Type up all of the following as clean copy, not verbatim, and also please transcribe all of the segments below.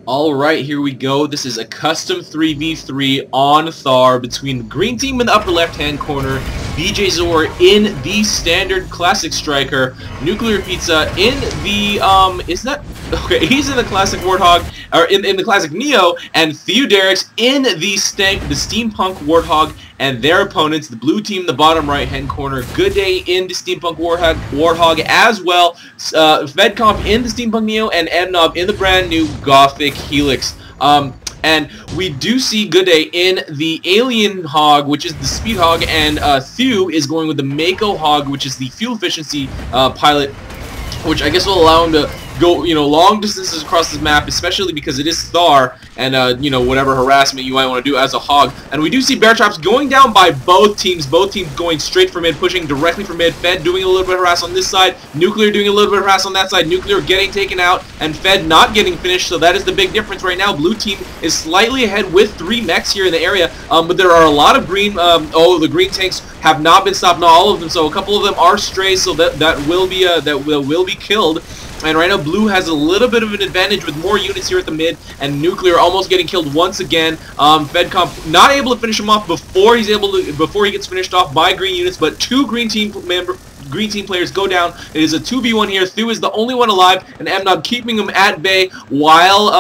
Alright, here we go. This is a custom 3v3 on Thar between the green team in the upper left-hand corner, Bjzor in the standard classic striker, NuclearPizza in the, is that? Okay, he's in the classic Warthog, or in the classic Neo, and Thiudareiks in the steampunk Warthog, and their opponents, the blue team in the bottom right-hand corner, goodday in the steampunk Warthog as well, Fedcomp in the steampunk Neo, and AMANA in the brand new Gothic Helix. And we do see goodday in the Alien Hog, which is the Speed Hog, and Thew is going with the Mako Hog, which is the fuel efficiency pilot, which I guess will allow him to go, long distances across this map, especially because it is Thar, and, whatever harassment you might want to do as a hog. And we do see bear traps going down by both teams going straight for mid, pushing directly for mid, Fed doing a little bit of harass on this side, Nuclear doing a little bit of harass on that side, Nuclear getting taken out, and Fed not getting finished, so that is the big difference right now. Blue team is slightly ahead with 3 mechs here in the area, but there are a lot of green, the green tanks have not been stopped, not all of them, so a couple of them are strays, so that will be killed. And right now, blue has a little bit of an advantage with more units here at the mid, and Nuclear almost getting killed once again. Fedcomp not able to finish him off before he gets finished off by green units, but 2 green team players go down. It is a 2v1 here. Thew is the only one alive, and AMANA keeping him at bay while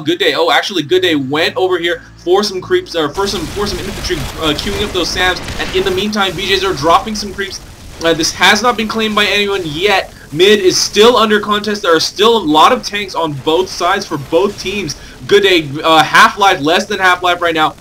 goodday. Oh, actually, goodday went over here for some creeps, or for some infantry, queuing up those SAMs, and in the meantime, Bjzor dropping some creeps. This has not been claimed by anyone yet. Mid is still under contest. There are still a lot of tanks on both sides for both teams. Goodday, half-life, less than half-life right now.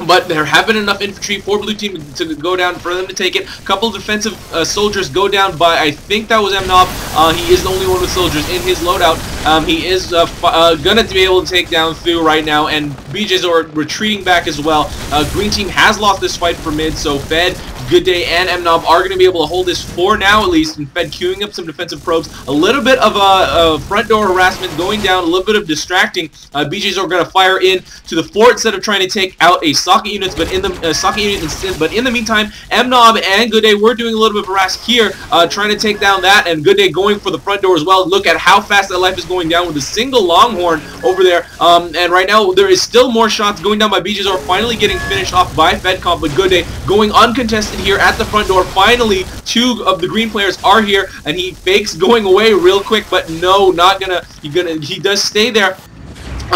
But there have been enough infantry for blue team to go down for them to take it. A couple of defensive soldiers go down by, I think that was AMANA. He is the only one with soldiers in his loadout. He is gonna be able to take down Thew right now, and Bjzor retreating back as well. Green team has lost this fight for mid, so Fed, goodday, and AMANA are going to be able to hold this for now at least, and Fed queuing up some defensive probes. A little bit of front door harassment going down, a little bit of distracting. Bjzor going to fire in to the fort instead of trying to take out a socket unit, but in the meantime, AMANA and goodday were doing a little bit of harass here, trying to take down that, and goodday going for the front door as well. Look at how fast that life is going down with a single longhorn over there, and right now there is still more shots going down by Bjzor, finally getting finished off by Fedcomp, but goodday going uncontested here at the front door. Finally, 2 of the green players are here, and he fakes going away real quick, but no, not gonna. He does stay there.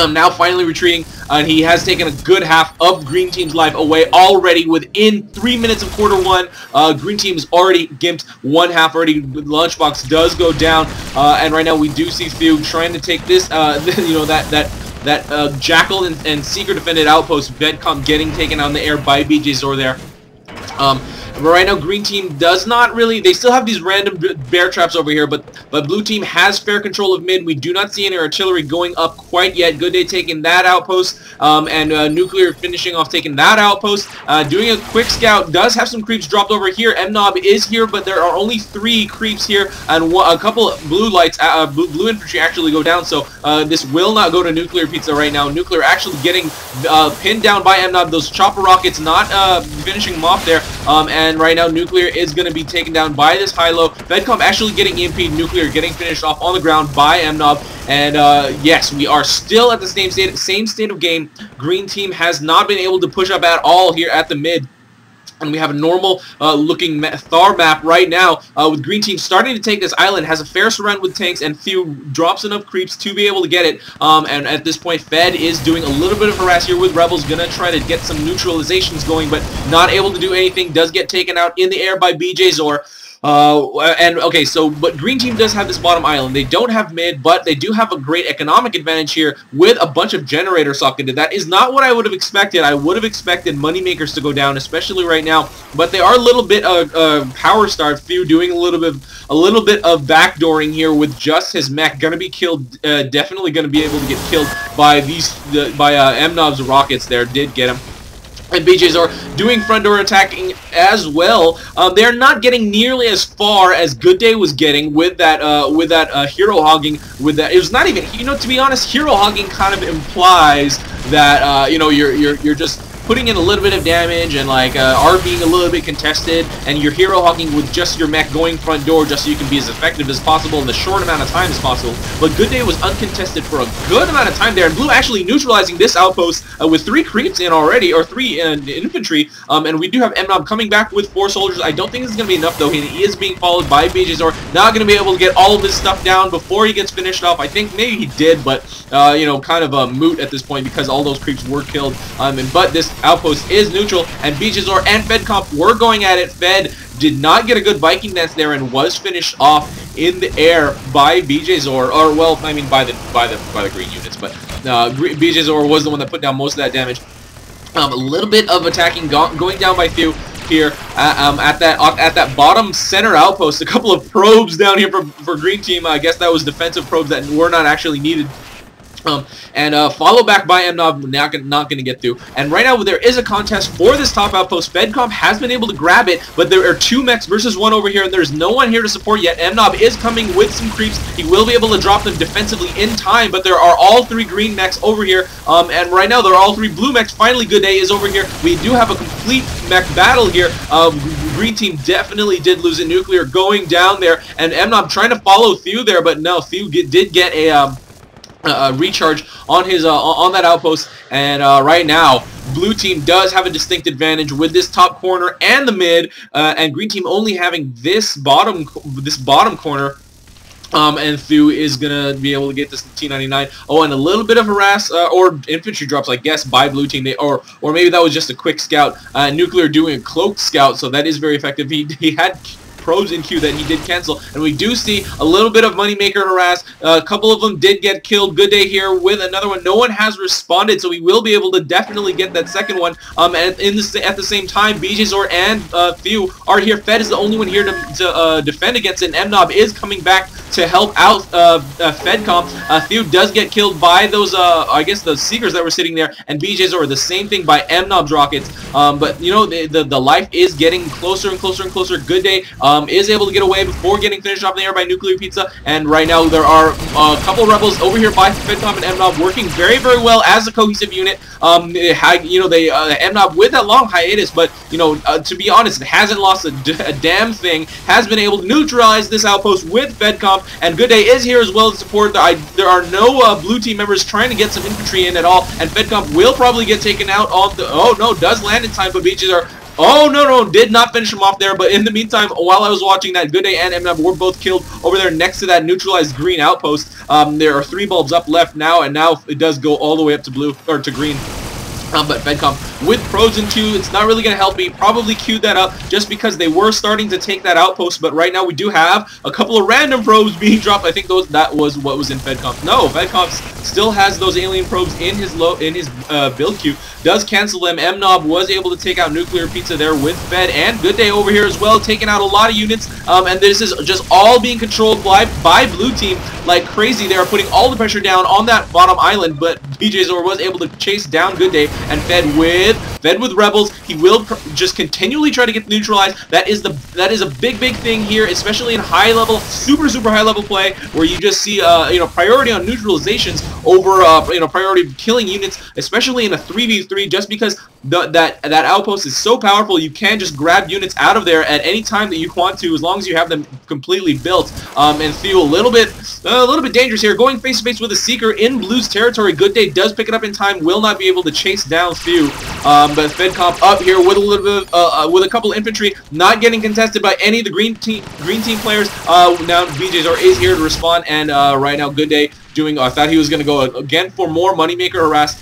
Now finally retreating, and he has taken a good half of green team's life away already within 3 minutes of quarter 1. Green team is already gimped one half already. Lunchbox does go down, and right now we do see Thew trying to take this, that Jackal and Seeker defended outpost. Fedcomp getting taken on the air by Bjzor there. But right now, green team does not really. They still have these random bear traps over here, but blue team has fair control of mid. We do not see any artillery going up quite yet. Goodday taking that outpost, and Nuclear finishing off taking that outpost. Doing a quick scout. Does have some creeps dropped over here. AMANA is here, but there are only 3 creeps here, and a couple of blue lights, blue infantry actually go down. So this will not go to NuclearPizza right now. Nuclear actually getting pinned down by AMANA. Those chopper rockets not finishing him off there. And right now, Nuclear is going to be taken down by this high-low. Fedcomp actually getting EMP'd, Nuclear getting finished off on the ground by AMANA. And yes, we are still at the same state of game. Green team has not been able to push up at all here at the mid. And we have a normal looking Thar map right now, with green team starting to take this island, has a fair surround with tanks, and Thew drops enough creeps to be able to get it. And at this point, Fed is doing a little bit of harass here with rebels, gonna try to get some neutralizations going, but not able to do anything. Does get taken out in the air by Bjzor. But green team does have this bottom island. They don't have mid, but they do have a great economic advantage here with a bunch of generators socketed. That is not what I would have expected. I would have expected moneymakers to go down, especially right now. But they are a little bit power starved. Thew doing a little bit of backdooring here with just his mech. Gonna be killed. Definitely gonna be able to get killed by AMANA's rockets. There did get him. And Bjzor doing front door attacking as well. They're not getting nearly as far as goodday was getting with that hero hogging. With that, it was not even, to be honest, hero hogging kind of implies that you're just putting in a little bit of damage and like are being a little bit contested, and you're hero hawking with just your mech going front door just so you can be as effective as possible in the short amount of time as possible. But goodday was uncontested for a good amount of time there, and blue actually neutralizing this outpost with 3 creeps in already, or 3 infantry, and we do have MNOB coming back with 4 soldiers. I don't think this is going to be enough though. He is being followed by Bjzor, not going to be able to get all of his stuff down before he gets finished off. I think maybe he did, but you know, kind of a moot at this point because all those creeps were killed. But this outpost is neutral, and Bjzor and Fedcomp were going at it. Fed did not get a good Viking dance there and was finished off in the air by Bjzor, or well, I mean by the green units, but Bjzor was the one that put down most of that damage. A little bit of attacking going down by Thiu here at that bottom center outpost. A couple of probes down here for green team. I guess that was defensive probes that were not actually needed. Follow back by MNOB, not going to get through. And right now there is a contest for this top outpost. Fedcomp has been able to grab it, but there are 2 mechs versus 1 over here, and there's no one here to support yet. MNOB is coming with some creeps. He will be able to drop them defensively in time, but there are all 3 green mechs over here, and right now there are all 3 blue mechs. Finally, goodday is over here. We do have a complete mech battle here. Green team definitely did lose a nuclear going down there, and MNOB trying to follow Thiu there, but no, Thiu did get a recharge on his on that outpost, and right now blue team does have a distinct advantage with this top corner and the mid, and green team only having this bottom corner. And Thiu is gonna be able to get this T99. Oh, and a little bit of harass or infantry drops, I guess, by blue team. Or maybe that was just a quick scout. Nuclear doing a cloaked scout, so that is very effective. He had probes in queue that he did cancel, and we do see a little bit of moneymaker harass. A couple of them did get killed. Goodday here with another one. No one has responded, so we will be able to definitely get that second one. And at the same time, Bjzor and Thiu are here. Fed is the only one here to defend against it, and MNOB is coming back to help out Fedcomp. Thiu does get killed by those, I guess, the Seekers that were sitting there, and Bjzor the same thing by MNOB's rockets. But you know, the life is getting closer and closer and closer. Goodday is able to get away before getting finished off in the air by NuclearPizza, and right now there are a couple rebels over here by Fedcomp and MNOB working very, very well as a cohesive unit. You know, MNOB with that long hiatus, but you know, to be honest, it hasn't lost a damn thing. Has been able to neutralize this outpost with Fedcomp, and goodday is here as well to support. There are no blue team members trying to get some infantry in at all, and Fedcomp will probably get taken out on the. Oh no, does land in time, but beaches are. Oh, no, did not finish him off there, but in the meantime, while I was watching that, goodday and MNOB were both killed over there next to that neutralized green outpost. There are 3 bulbs up left now, and now it does go all the way up to blue, or to green. But Fedcomp with pros in 2, it's not really going to help me. Probably queued that up just because they were starting to take that outpost, but right now we do have a couple of random probes being dropped. I think that was what was in Fedcomp. No, Fedcomp still has those alien probes in his build queue. Does cancel them. MNOB was able to take out NuclearPizza there with Fed, and goodday over here as well, taking out a lot of units. And this is just all being controlled by blue team like crazy. They are putting all the pressure down on that bottom island, but Bjzor was able to chase down goodday, and Fed with rebels. He will just continually try to get neutralized. That is a big thing here, especially in high level, super high level play, where you just see you know, priority on neutralizations over you know, priority killing units, especially in a 3v3, just because that outpost is so powerful. You can just grab units out of there at any time that you want to, as long as you have them completely built. And Thiu a little bit dangerous here, going face to face with a Seeker in blue's territory. Goodday does pick it up in time, will not be able to chase down Thiu. But Fedcomp up here with a little bit of, with a couple infantry, not getting contested by any of the green team players. Now Bjzor is here to respond, and right now goodday doing. I thought he was going to go again for more moneymaker harass.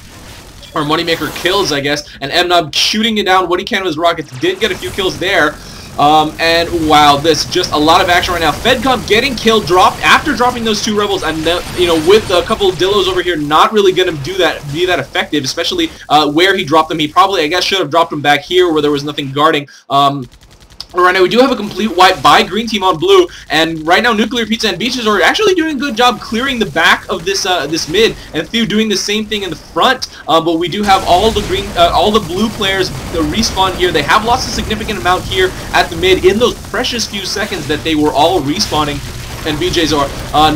Or moneymaker kills, I guess, and MNOB shooting it down what he can with his rockets. Did get a few kills there. And wow, this just a lot of action right now. Fedcomp getting killed, after dropping those 2 rebels, and you know, with a couple of Dillos over here, not really gonna be that effective, especially where he dropped them. He probably, I guess, should have dropped them back here where there was nothing guarding. Right now we do have a complete wipe by green team on blue, and right now NuclearPizza and Bjzor are actually doing a good job clearing the back of this this mid, and Thiu doing the same thing in the front. But we do have all the blue players respawn here. They have lost a significant amount here at the mid in those precious few seconds that they were all respawning. and Bjzor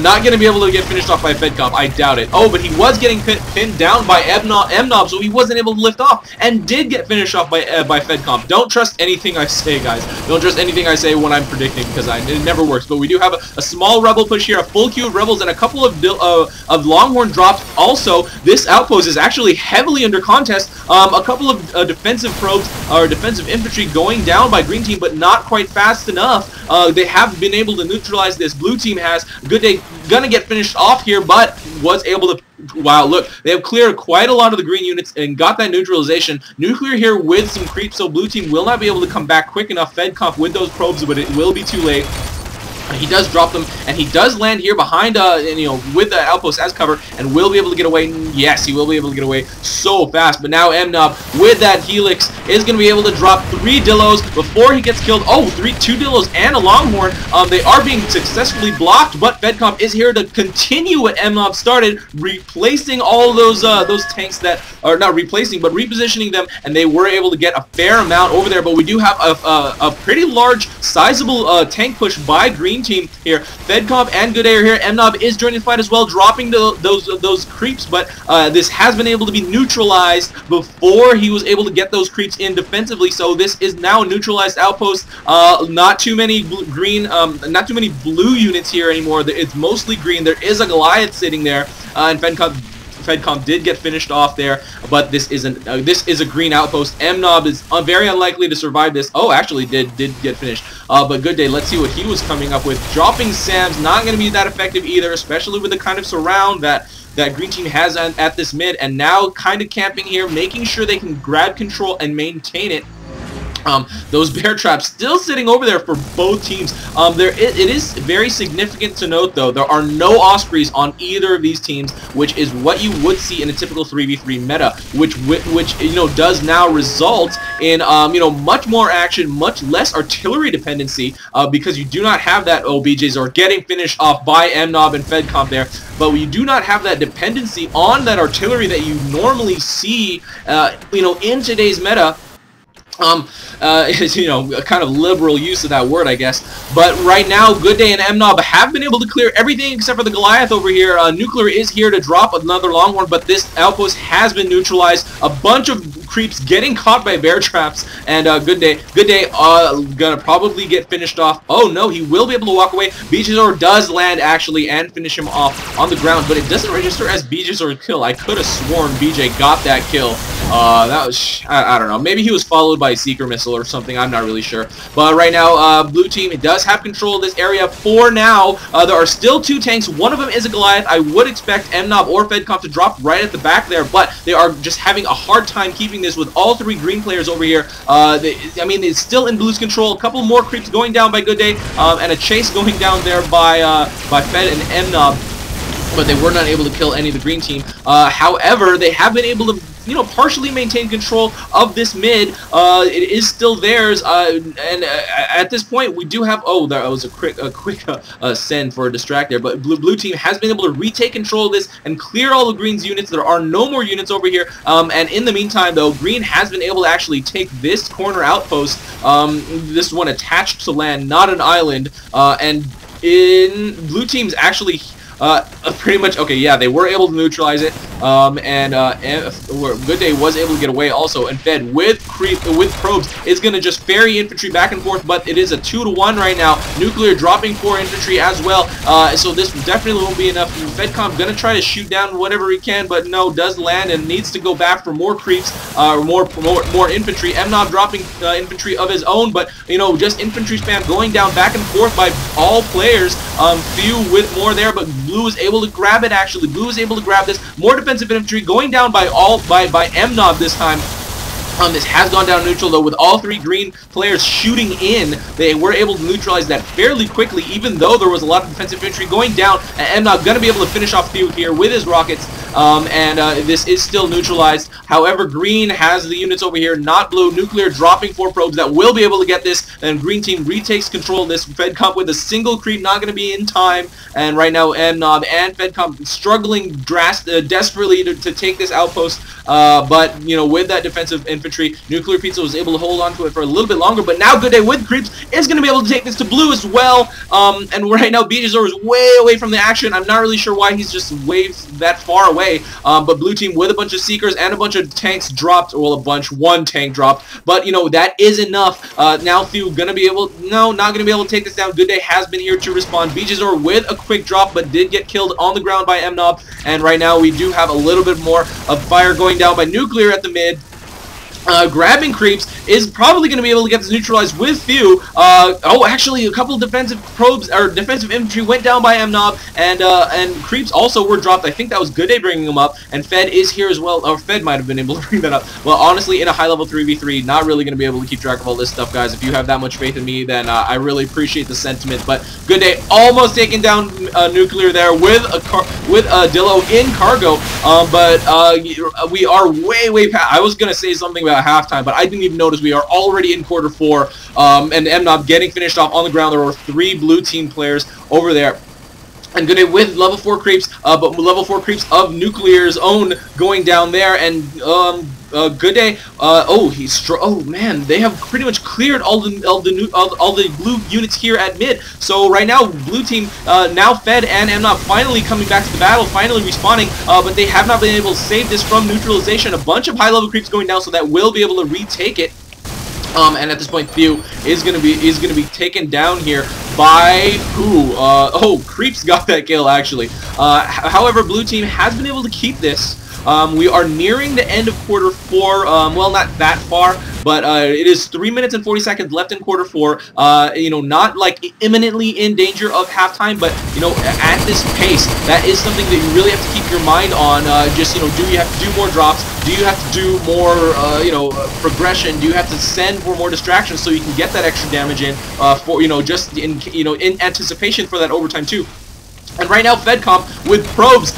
not going to be able to get finished off by Fedcomp. I doubt it. Oh, but he was getting pinned down by MNOb, so he wasn't able to lift off and did get finished off by Fedcomp. Don't trust anything I say, guys. Don't trust anything I say when I'm predicting, because it never works. But we do have a small rebel push here, a full queue of rebels, and a couple of Longhorn drops. Also, this outpost is actually heavily under contest. A couple of defensive probes or defensive infantry going down by green team, but not quite fast enough. They have been able to neutralize this. Blue team has. Goodday gonna get finished off here, but was able to. Wow, look, they have cleared quite a lot of the green units and got that neutralization. Nuclear here with some creeps, so blue team will not be able to come back quick enough. Fedcomp with those probes, but it will be too late. He does drop them, and he does land here behind, with the outpost as cover, and will be able to get away. Yes, he will be able to get away so fast. But now MNOb with that Helix is going to be able to drop 3 Dillos before he gets killed. Oh, 2 Dillos and a Longhorn. They are being successfully blocked, but Fedcomp is here to continue what MNOb started, replacing all those tanks that are not replacing, but repositioning them, and they were able to get a fair amount over there. But we do have a pretty large, sizable tank push by green team here. Fedcomp and goodday are here. MNOb is joining the fight as well, dropping those creeps, but this has been able to be neutralized before he was able to get those creeps in defensively. So this is now a neutralized outpost. Not too many not too many blue units here anymore. It's mostly green. There is a Goliath sitting there, and Fedcomp did get finished off there, but this isn't. This is a green outpost. MNOb is very unlikely to survive this. Oh, actually did get finished. But goodday, let's see what he was coming up with. Dropping Sam's not going to be that effective either, especially with the kind of surround that green team has at this mid, and now kind of camping here, making sure they can grab control and maintain it. Those bear traps still sitting over there for both teams. It is very significant to note, though, there are no Ospreys on either of these teams, which is what you would see in a typical 3v3 meta, which does now result in much more action, much less artillery dependency, because you do not have that. Oh, Bjzor getting finished off by MNOb and Fedcomp there, but we do not have that dependency on that artillery that you normally see, in today's meta. A kind of liberal use of that word, I guess. But right now, goodday and MNOb have been able to clear everything except for the Goliath over here. Nuclear is here to drop another Longhorn, but this outpost has been neutralized. A bunch of creeps getting caught by bear traps, and goodday gonna probably get finished off. Oh no, he will be able to walk away. Bjzor does land actually and finish him off on the ground, but it doesn't register as Bjzor's kill. I could have sworn BJ got that kill. That was, I don't know, maybe he was followed by a Seeker missile or something, I'm not really sure. But right now, blue team, it does have control of this area for now. There are still 2 tanks. One of them is a Goliath. I would expect MNOb or Fedcomp to drop right at the back there, but they are just having a hard time keeping this with all 3 green players over here. It's still in blue's control. A couple more creeps going down by goodday, and a chase going down there by Fed and MNOb, but they were not able to kill any of the green team. However, they have been able to partially maintain control of this mid. It is still theirs, and at this point we do have. Oh, that was a quick send for a distract there. But blue team has been able to retake control of this and clear all the green's units. There are no more units over here. And in the meantime, though, green has been able to actually take this corner outpost. This one attached to land, not an island. And in blue team's actually. Pretty much, okay, yeah, they were able to neutralize it, and goodday was able to get away also, and Fed with probes is going to just ferry infantry back and forth, but it is a 2-to-1 right now. Nuclear dropping 4 infantry as well, so this definitely won't be enough. Fedcomp going to try to shoot down whatever he can, but no, does land and needs to go back for more creeps, more infantry. MNOb dropping infantry of his own, but, just infantry spam going down back and forth by all players. Few with more there, but blue is able to grab it. Actually, blue is able to grab this. More defensive infantry going down by MNOb this time. This has gone down neutral, though, with all 3 green players shooting in. They were able to neutralize that fairly quickly, even though there was a lot of defensive infantry going down. And MNOb going to be able to finish off Thiu here with his rockets. This is still neutralized. However, green has the units over here, not blue. Nuclear dropping 4 probes that will be able to get this, and green team retakes control of this. Fedcomp with a single creep, not going to be in time, and right now MNOb and Fedcomp struggling desperately to take this outpost, but with that defensive infantry infantry. NuclearPizza was able to hold on to it for a little bit longer, but now goodday with creeps is going to be able to take this to blue as well. And right now Bjzor is way away from the action. I'm not really sure why he's just way that far away. But blue team with a bunch of seekers and a bunch of tanks dropped. Well, one tank dropped. But, you know, that is enough. Now Thiu going to be able, no, not going to be able to take this down. goodday has been here to respond. Bjzor with a quick drop, but did get killed on the ground by MNOB. And right now we do have a little bit more of fire going down by Nuclear at the mid. Grabbing creeps is probably going to be able to get this neutralized with Thiu. Oh, actually, a couple of defensive probes or defensive infantry went down by MNOB, and creeps also were dropped. I think that was goodday bringing them up, and Fed is here as well. Or Fed might have been able to bring that up. Well, honestly, in a high-level 3v3, not really going to be able to keep track of all this stuff, guys. If you have that much faith in me, then I really appreciate the sentiment. But goodday almost taking down Nuclear there with a Dillo in cargo. But we are way past. I was going to say something about halftime, but I didn't even notice we are already in quarter 4, and MNOB getting finished off on the ground. There were 3 blue team players over there. And goodday with level 4 creeps, but level 4 creeps of Nuclear's own going down there, and goodday. Oh man, they have pretty much cleared all the blue units here at mid. So right now, blue team now Fed and MNOB finally coming back to the battle, finally respawning, but they have not been able to save this from neutralization. A bunch of high level creeps going down, so that will be able to retake it. And at this point, Thiu is gonna be taken down here by who? Oh, creeps got that kill actually. However, blue team has been able to keep this. We are nearing the end of quarter 4. Well, not that far, but it is 3 minutes and 40 seconds left in quarter 4. You know, not like imminently in danger of halftime, but you know, at this pace, that is something that you really have to keep your mind on. Just, you know, do you have to do more drops? Do you have to do more, you know, progression? Do you have to send for more distractions so you can get that extra damage in? For, you know, just in, you know, in anticipation for that overtime too. And right now, Fedcomp with probes,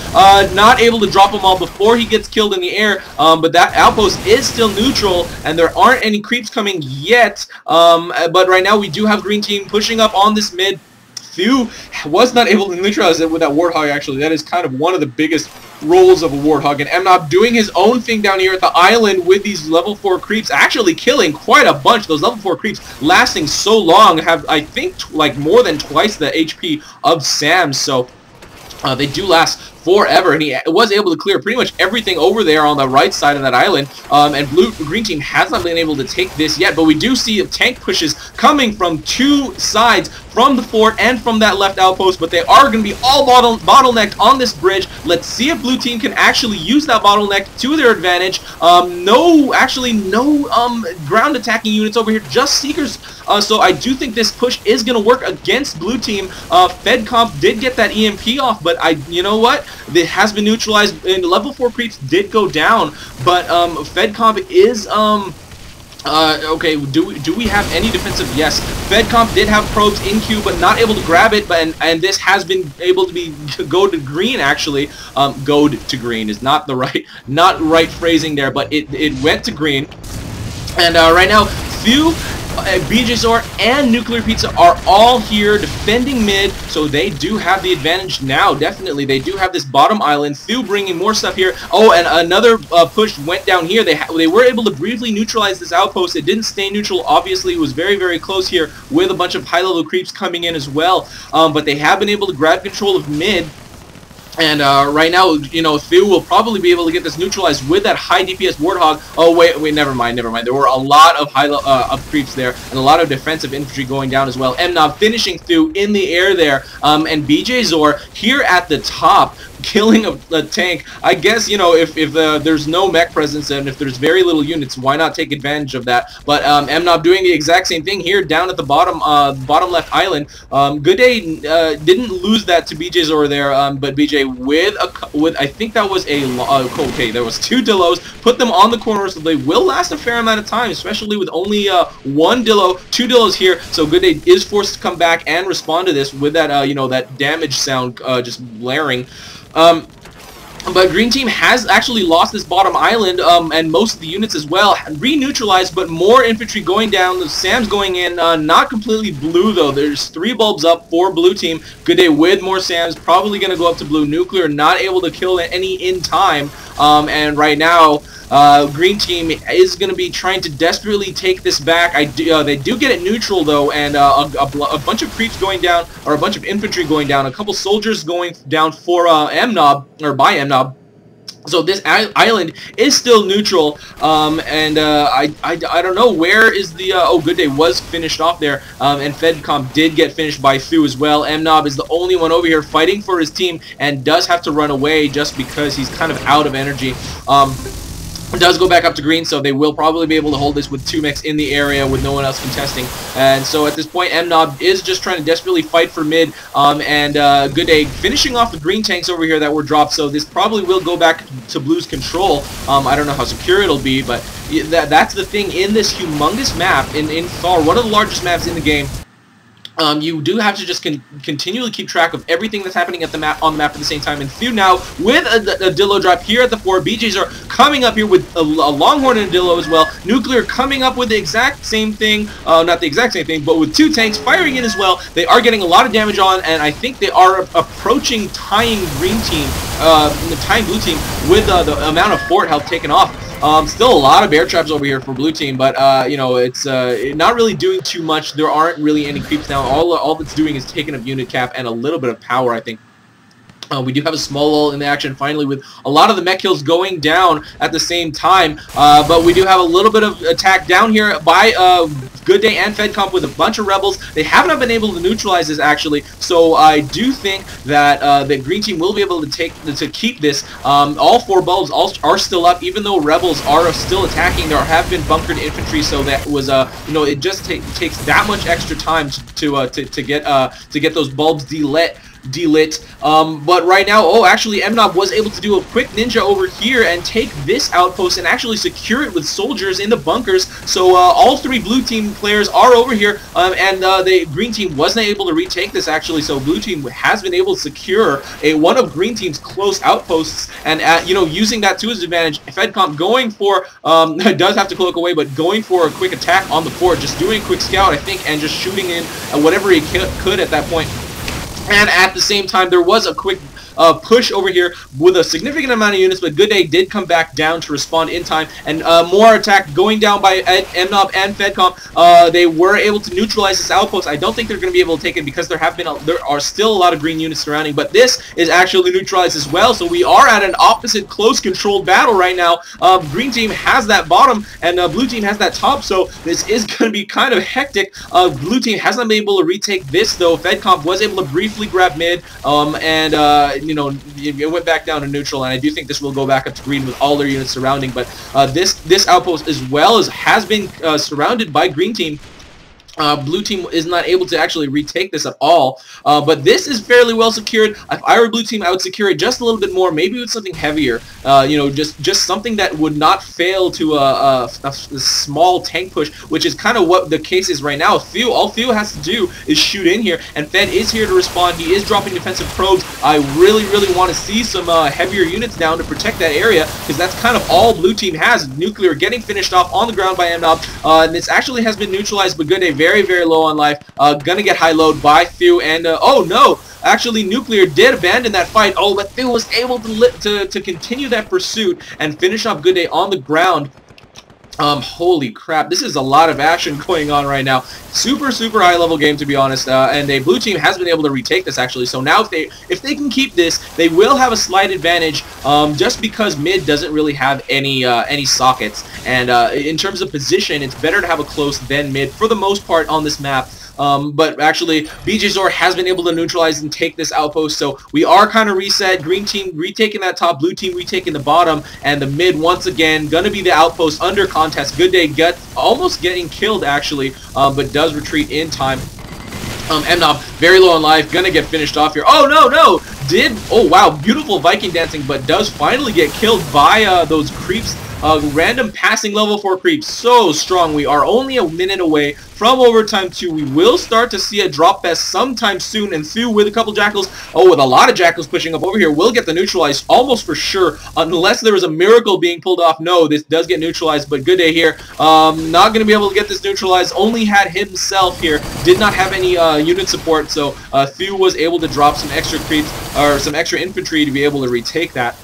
not able to drop them all before he gets killed in the air, but that outpost is still neutral, and there aren't any creeps coming yet. But right now, we do have green team pushing up on this mid. Thiu was not able to neutralize it with that Warthog, actually. That is kind of one of the biggest roles of a Warthog. And MNOB doing his own thing down here at the island with these level 4 creeps, actually killing quite a bunch. Those level 4 creeps lasting so long, have, I think, like more than twice the HP of Sam's. So they do last forever, and he was able to clear pretty much everything over there on the right side of that island. And green team has not been able to take this yet, but we do see tank pushes coming from 2 sides, from the fort and from that left outpost, but they are going to be all bottlenecked on this bridge. Let's see if blue team can actually use that bottleneck to their advantage. No ground attacking units over here, just seekers. So I do think this push is going to work against blue team. Fedcomp did get that EMP off, but you know what? It has been neutralized, and level 4 creeps did go down, but Fedcomp is okay, do we have any defensive? Yes, Fedcomp did have probes in queue, but not able to grab it. But and this has been able to be go to green actually. Go to green is not the right phrasing there, but it went to green. And right now, Thiu, Bjzor, and NuclearPizza are all here defending mid, so they do have the advantage now. Definitely, they do have this bottom island. Thiu bringing more stuff here. Oh, and another push went down here. They were able to briefly neutralize this outpost. It didn't stay neutral. Obviously, it was very close here with a bunch of high-level creeps coming in as well. But they have been able to grab control of mid. And right now, you know, Thiu will probably be able to get this neutralized with that high DPS Warthog. Oh, wait, never mind. There were a lot of creeps there, and a lot of defensive infantry going down as well. MNOB finishing Thiu in the air there, and Bjzor here at the top, killing a tank. I guess, you know, if there's no mech presence and if there's very little units, why not take advantage of that? But MNOB doing the exact same thing here down at the bottom left island. goodday didn't lose that to Bjzor there, but BJ with I think that was okay, there was 2 Dillos, put them on the corner, so they will last a fair amount of time, especially with only 1 Dillo, 2 Dillos here. So goodday is forced to come back and respond to this with that you know, that damage sound just blaring. But green team has actually lost this bottom island, and most of the units as well, re-neutralized, but more infantry going down. The Sam's going in, not completely blue though. There's 3 bulbs up for blue team. goodday with more Sam's, probably going to go up to blue. Nuclear not able to kill any in time, and right now, Green team is going to be trying to desperately take this back. They do get it neutral though, and a bunch of creeps going down, or a bunch of infantry going down, a couple soldiers going down for MN0b, or by MN0b. So this island is still neutral, and I don't know where is the oh, goodday was finished off there, and Fedcomp did get finished by Thiu as well. MN0b is the only one over here fighting for his team and does have to run away just because he's kind of out of energy. It does go back up to green, so they will probably be able to hold this with 2 mechs in the area with no one else contesting. And so at this point, MN0b is just trying to desperately fight for mid, and goodday finishing off the green tanks over here that were dropped, so this probably will go back to blue's control. I don't know how secure it'll be, but that's the thing in this humongous map, in Thar, one of the largest maps in the game. You do have to just continually keep track of everything that's happening at the map on the map at the same time. And Thiu now with a Dillo drop here at the 4. Bjzor coming up here with a Longhorn and a Dillo as well. Nuclear coming up with the exact same thing, not the exact same thing, but with 2 tanks firing in as well. They are getting a lot of damage on, and I think they are approaching tying green team, tying blue team with the amount of fort health taken off. Still a lot of bear traps over here for blue team, but you know, it's not really doing too much. There aren't really any creeps now. All that's doing is taking up unit cap and a little bit of power, I think. We do have a small lull in the action finally with a lot of the mech kills going down at the same time, but we do have a little bit of attack down here by goodday and Fedcomp with a bunch of rebels. They have not been able to neutralize this actually, so I do think that the green team will be able to keep this. All 4 bulbs are still up, even though rebels are still attacking. There have been bunkered infantry, so that was you know, it just takes that much extra time to get those bulbs delit. But right now, oh, actually MN0b was able to do a quick ninja over here and take this outpost and actually secure it with soldiers in the bunkers. So all 3 blue team players are over here, and the green team wasn't able to retake this actually. So blue team has been able to secure one of green team's close outposts, and you know, using that to his advantage. Fedcomp going for does have to cloak away, but going for a quick attack on the fort, just doing a quick scout, I think, and just shooting in whatever he could at that point. And at the same time, there was a quick push over here with a significant amount of units, but goodday did come back down to respond in time, and more attack going down by MN0b and Fedcomp. They were able to neutralize this outpost. I don't think they're going to be able to take it because there are still a lot of green units surrounding, but this is actually neutralized as well, so we are at an opposite close controlled battle right now. Green team has that bottom, and blue team has that top, so this is going to be kind of hectic. Blue team has not been able to retake this though. Fedcomp was able to briefly grab mid, and you know, it went back down to neutral, and I do think this will go back up to green with all their units surrounding. But this outpost as well has been surrounded by green team. Blue team is not able to actually retake this at all, but this is fairly well secured. If I were blue team, I would secure it just a little bit more, maybe with something heavier, you know, just something that would not fail to a small tank push, which is kind of what the case is right now. All Thiu has to do is shoot in here, and Fed is here to respond. He is dropping defensive probes. I really want to see some heavier units down to protect that area, because that's kind of all blue team has. Nuclear getting finished off on the ground by MN0b, and this actually has been neutralized, but goodday very low on life. Gonna get high load by Thiu, and oh no, actually Nuclear did abandon that fight. Oh, but Thiu was able to continue that pursuit and finish off goodday on the ground. Holy crap, this is a lot of action going on right now. Super high level game, to be honest, and a blue team has been able to retake this actually. So now if they can keep this, they will have a slight advantage, just because mid doesn't really have any sockets, and in terms of position, it's better to have a close than mid for the most part on this map. But actually, Bjzor has been able to neutralize and take this outpost, so we are kind of reset. Green team retaking that top, blue team retaking the bottom, and the mid once again gonna be the outpost under contest. Goodday almost getting killed actually, but does retreat in time. MN0b very low on life, gonna get finished off here. Oh no! Oh wow, beautiful Viking dancing, but does finally get killed by those creeps. Random passing level 4 creeps, so strong. We are only a minute away from overtime 2. We will start to see a drop fest sometime soon, and Thiu with a couple jackals, with a lot of jackals pushing up over here, will get the neutralized almost for sure, unless there was a miracle being pulled off. No, this does get neutralized, but goodday here, not going to be able to get this neutralized. Only had himself here, did not have any unit support, so Thiu was able to drop some extra creeps, or some extra infantry to be able to retake that.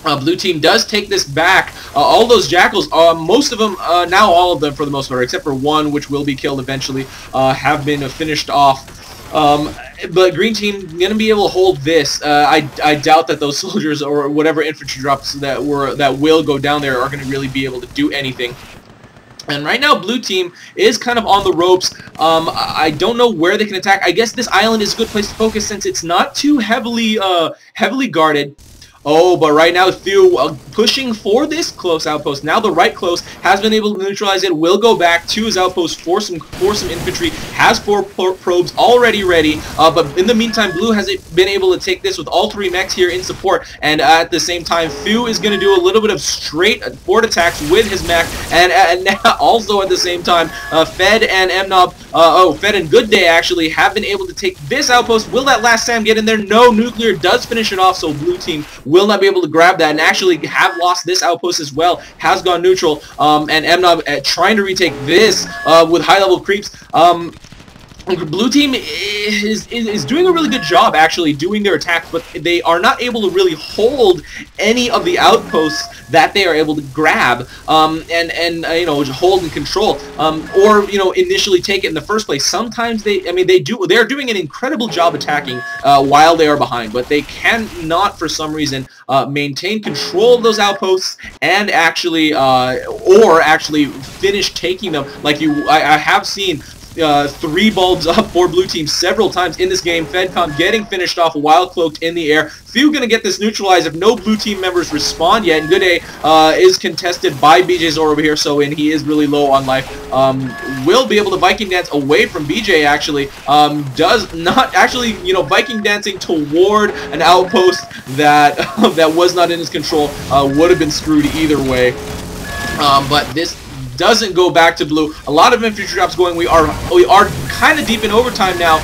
Blue team does take this back. All those jackals, most of them, now all of them for the most part, except for one, which will be killed eventually, have been finished off. But green team gonna be able to hold this. I doubt that those soldiers or whatever infantry drops that will go down there are gonna really be able to do anything. And right now, blue team is kind of on the ropes. I don't know where they can attack. I guess this island is a good place to focus since it's not too heavily guarded. Oh, but right now, Thiu pushing for this close outpost. Now the right close has been able to neutralize it. Will go back to his outpost for some infantry. Has 4 probes already ready. But in the meantime, Blue has been able to take this with all 3 mechs here in support. And at the same time, Thiu is going to do a little bit of straight forward attacks with his mech. And now also at the same time, Fed and MN0b, Fed and goodday actually have been able to take this outpost. Will that last Sam get in there? No, Nuclear does finish it off, so blue team will not be able to grab that and actually have lost this outpost as well. Has gone neutral, and MN0b trying to retake this with high-level creeps. Blue team is doing a really good job actually doing their attacks, but they are not able to really hold any of the outposts that they are able to grab and you know, hold and control, or you know, initially take it in the first place. Sometimes they're doing an incredible job attacking while they are behind, but they cannot for some reason maintain control of those outposts and actually finish taking them. Like I have seen 3 bulbs up for blue team several times in this game. Fedcomp getting finished off while cloaked in the air. Thiu gonna get this neutralized if no blue team members respond yet. And goodday is contested by Bjzor over here, so he is really low on life. Will be able to Viking dance away from BJ actually. Does not actually, you know, Viking dancing toward an outpost that that was not in his control. Would have been screwed either way. But this doesn't go back to blue. A lot of infantry drops going. We are kind of deep in overtime now,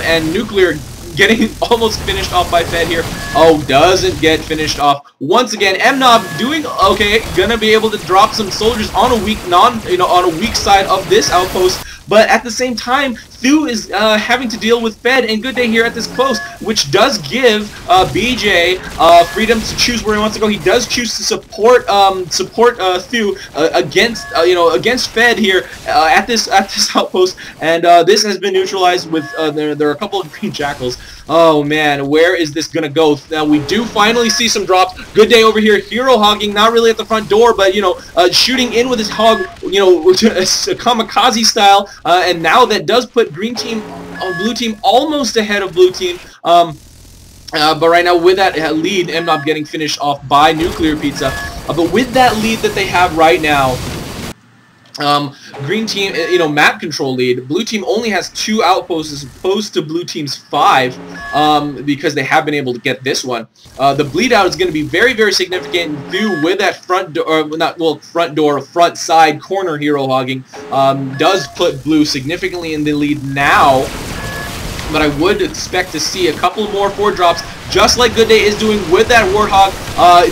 and Nuclear getting almost finished off by Fed here. Oh, doesn't get finished off once again. MN0b doing okay, gonna be able to drop some soldiers on a weak on a weak side of this outpost. But at the same time, Thiu is having to deal with Fed and goodday here at this close, which does give BJ freedom to choose where he wants to go. He does choose to support Thiu against against Fed here at this outpost, and this has been neutralized with there are a couple of green jackals. Oh man, where is this gonna go? Now we do finally see some drops. Goodday over here, hero hogging, not really at the front door, but shooting in with his hog, kamikaze style, and now that does put green team blue team almost ahead of blue team. But right now with that lead, MN0b getting finished off by NuclearPizza. But with that lead that they have right now, green team, map control lead. Blue team only has 2 outposts as opposed to blue team's 5, because they have been able to get this one. The bleed out is going to be very, very significant. Thiu with that front side corner hero hogging does put blue significantly in the lead now. But I would expect to see a couple more 4 drops, just like goodday is doing with that Warthog.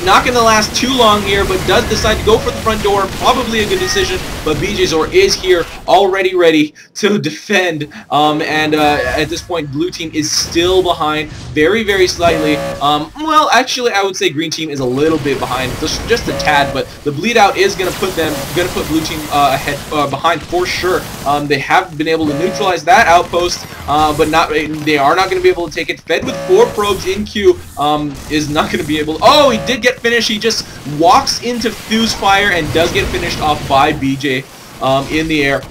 Not going to last too long here, but does decide to go for the front door. Probably a good decision, but Bjzor is here already ready to defend. And at this point, blue team is still behind, very, very slightly. Well, actually, I would say green team is a little bit behind, just a tad. But the bleed out is going to put blue team behind for sure. They have been able to neutralize that outpost, but they are not going to be able to take it. Fed with 4 probes in queue is not going to be able to. Oh, he did get finished. He just walks into Thiu's fire and does get finished off by BJ in the air.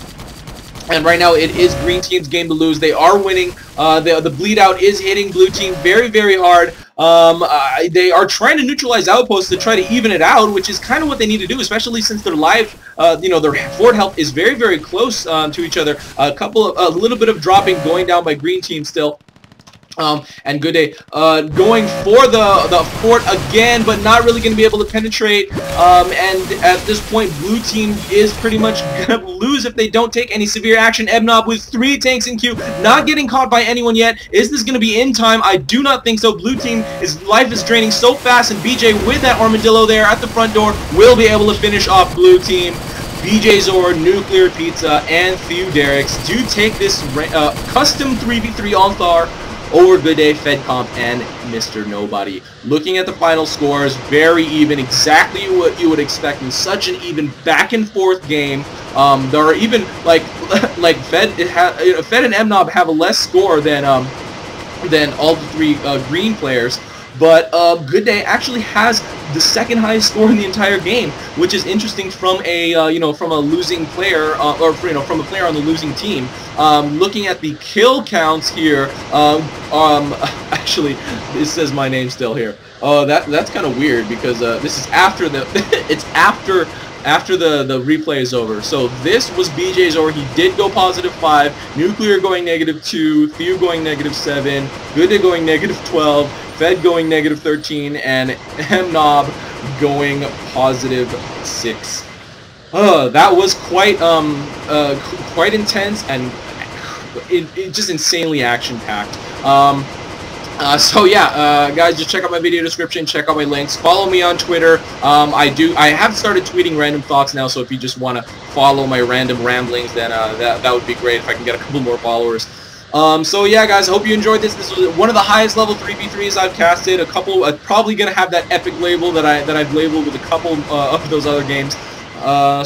And right now it is green team's game to lose. They are winning. The bleed out is hitting blue team very, very hard. They are trying to neutralize outposts to try to even it out, which is kind of what they need to do, especially since their live, their forward health is very, very close to each other. A little bit of dropping going down by green team still. And goodday going for the fort again, but not really going to be able to penetrate. And at this point, blue team is pretty much going to lose if they don't take any severe action. MN0b with 3 tanks in queue, not getting caught by anyone yet. Is this going to be in time? I do not think so. Blue team, his life is draining so fast, and BJ with that armadillo there at the front door will be able to finish off blue team. Bjzor, NuclearPizza, and Thiudareiks do take this custom 3v3 on Thar over goodday Fedcomp and Mr. Nobody. Looking at the final scores, very even, exactly what you would expect in such an even back and forth game. There are even like Fed and M0b have a less score than all the three green players. But goodday actually has the second highest score in the entire game, which is interesting from a from a losing player or from a player on the losing team. Looking at the kill counts here, actually it says my name still here. Oh, that's kind of weird because this is after the it's after the replay is over. So this was Bjzor. He did go +5. Nuclear going -2. Thiu going -7. goodday going -12. Fed going -13, and M0b going +6. That was quite intense and it just insanely action-packed. So yeah, guys, just check out my video description, check out my links, follow me on Twitter. I have started tweeting random thoughts now, so if you just want to follow my random ramblings, then that would be great if I can get a couple more followers. So yeah, guys, I hope you enjoyed this. This was one of the highest level 3v3s I've casted. A couple, probably gonna have that epic label that I've labeled with a couple of those other games.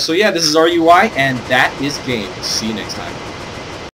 So yeah, this is RUI, and that is game. See you next time.